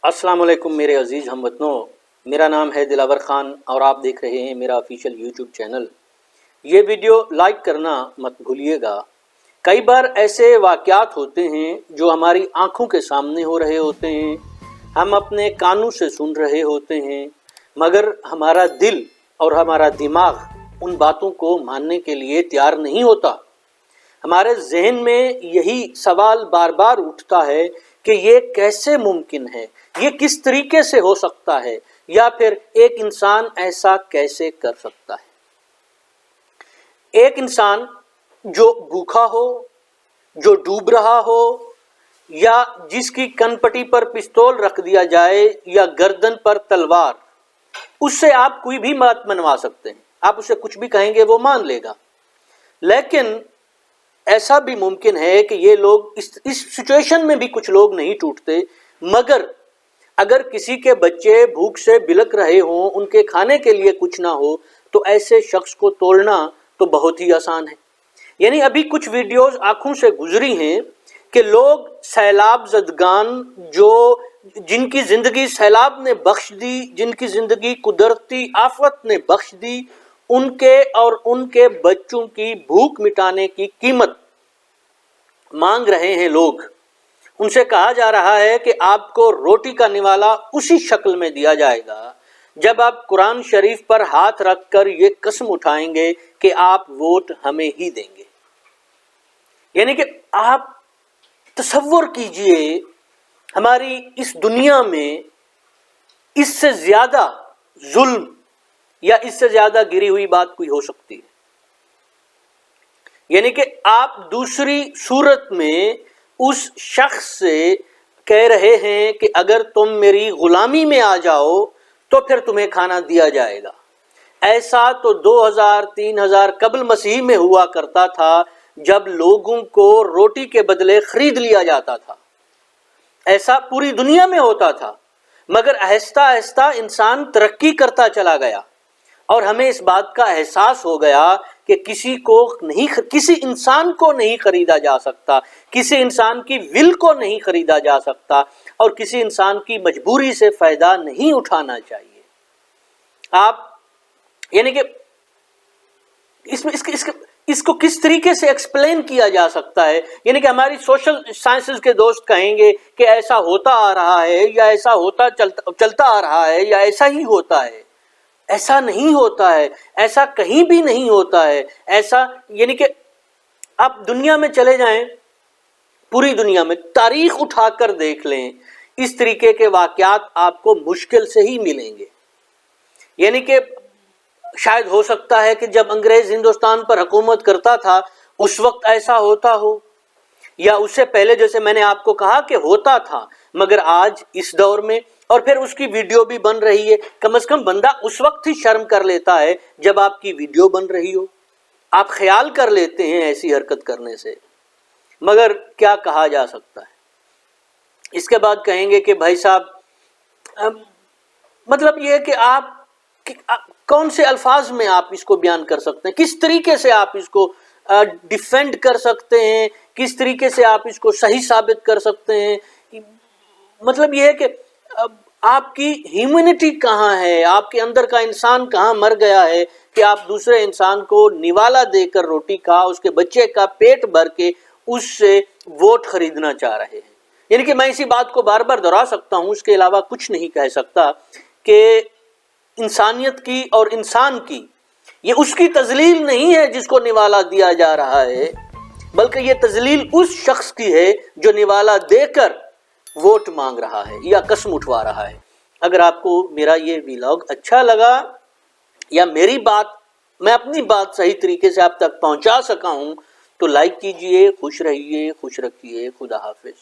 अस्सलाम वालेकुम मेरे अजीज़ हमवतनों, मेरा नाम है दिलावर ख़ान और आप देख रहे हैं मेरा ऑफिशियल यूट्यूब चैनल। ये वीडियो लाइक करना मत भूलिएगा। कई बार ऐसे वाक़यात होते हैं जो हमारी आँखों के सामने हो रहे होते हैं, हम अपने कानों से सुन रहे होते हैं, मगर हमारा दिल और हमारा दिमाग उन बातों को मानने के लिए तैयार नहीं होता। हमारे जहन में यही सवाल बार बार उठता है कि ये कैसे मुमकिन है, ये किस तरीके से हो सकता है, या फिर एक इंसान ऐसा कैसे कर सकता है। एक इंसान जो भूखा हो, जो डूब रहा हो, या जिसकी कनपटी पर पिस्तौल रख दिया जाए या गर्दन पर तलवार, उससे आप कोई भी बात मनवा सकते हैं। आप उसे कुछ भी कहेंगे वो मान लेगा। लेकिन ऐसा भी मुमकिन है कि ये लोग इस सिचुएशन में भी कुछ लोग नहीं टूटते, मगर अगर किसी के बच्चे भूख से बिलक रहे हों, उनके खाने के लिए कुछ ना हो, तो ऐसे शख्स को तोड़ना तो बहुत ही आसान है। यानी अभी कुछ वीडियोस आंखों से गुजरी हैं कि लोग सैलाब ज़दगान जिनकी ज़िंदगी सैलाब ने बख्श दी, जिनकी ज़िंदगी कुदरती आफत ने बख्श दी, उनके और उनके बच्चों की भूख मिटाने की कीमत मांग रहे हैं लोग। उनसे कहा जा रहा है कि आपको रोटी का निवाला उसी शक्ल में दिया जाएगा जब आप कुरान शरीफ पर हाथ रखकर ये कसम उठाएंगे कि आप वोट हमें ही देंगे। यानी कि आप तसव्वुर कीजिए, हमारी इस दुनिया में इससे ज्यादा जुल्म या इससे ज्यादा गिरी हुई बात कोई हो सकती है। यानी कि आप दूसरी सूरत में उस शख्स से कह रहे हैं कि अगर तुम मेरी गुलामी में आ जाओ तो फिर तुम्हें खाना दिया जाएगा। ऐसा तो 2000-3000 कबल मसीह में हुआ करता था, जब लोगों को रोटी के बदले खरीद लिया जाता था। ऐसा पूरी दुनिया में होता था, मगर आहिस्ता आहिस्ता इंसान तरक्की करता चला गया और हमें इस बात का एहसास हो गया कि किसी इंसान को नहीं खरीदा जा सकता, किसी इंसान की विल को नहीं खरीदा जा सकता, और किसी इंसान की मजबूरी से फायदा नहीं उठाना चाहिए। आप यानी कि इसको किस तरीके से एक्सप्लेन किया जा सकता है। यानी कि हमारी सोशल साइंसेस के दोस्त कहेंगे कि ऐसा होता आ रहा है, या ऐसा होता चलता आ रहा है, या ऐसा ही होता है। ऐसा नहीं होता है, ऐसा कहीं भी नहीं होता है। ऐसा यानी कि आप दुनिया में चले जाएं, पूरी दुनिया में तारीख उठाकर देख लें, इस तरीके के वाकयात आपको मुश्किल से ही मिलेंगे। यानी कि शायद हो सकता है कि जब अंग्रेज हिंदुस्तान पर हुकूमत करता था उस वक्त ऐसा होता हो, या उससे पहले, जैसे मैंने आपको कहा कि होता था, मगर आज इस दौर में, और फिर उसकी वीडियो भी बन रही है। कम से कम बंदा उस वक्त ही शर्म कर लेता है जब आपकी वीडियो बन रही हो। आप ख्याल कर लेते हैं ऐसी हरकत करने से, मगर क्या कहा जा सकता है। इसके बाद कहेंगे कि भाई साहब, मतलब ये है कि आप कौन से अल्फाज में आप इसको बयान कर सकते हैं, किस तरीके से आप इसको डिफेंड कर सकते हैं, किस तरीके से आप इसको सही साबित कर सकते हैं। मतलब ये है कि आपकी ह्यूमैनिटी कहाँ है, आपके अंदर का इंसान कहाँ मर गया है कि आप दूसरे इंसान को निवाला देकर रोटी का, उसके बच्चे का पेट भर के उससे वोट खरीदना चाह रहे हैं। यानी कि मैं इसी बात को बार बार दोहरा सकता हूँ, उसके अलावा कुछ नहीं कह सकता कि इंसानियत की और इंसान की ये उसकी तजलील नहीं है जिसको निवाला दिया जा रहा है, बल्कि ये तजलील उस शख्स की है जो निवाला देकर वोट मांग रहा है या कसम उठवा रहा है। अगर आपको मेरा ये व्लॉग अच्छा लगा, या मैं अपनी बात सही तरीके से आप तक पहुंचा सका हूं, तो लाइक कीजिए। खुश रहिए, खुश रखिए। खुदा हाफिज।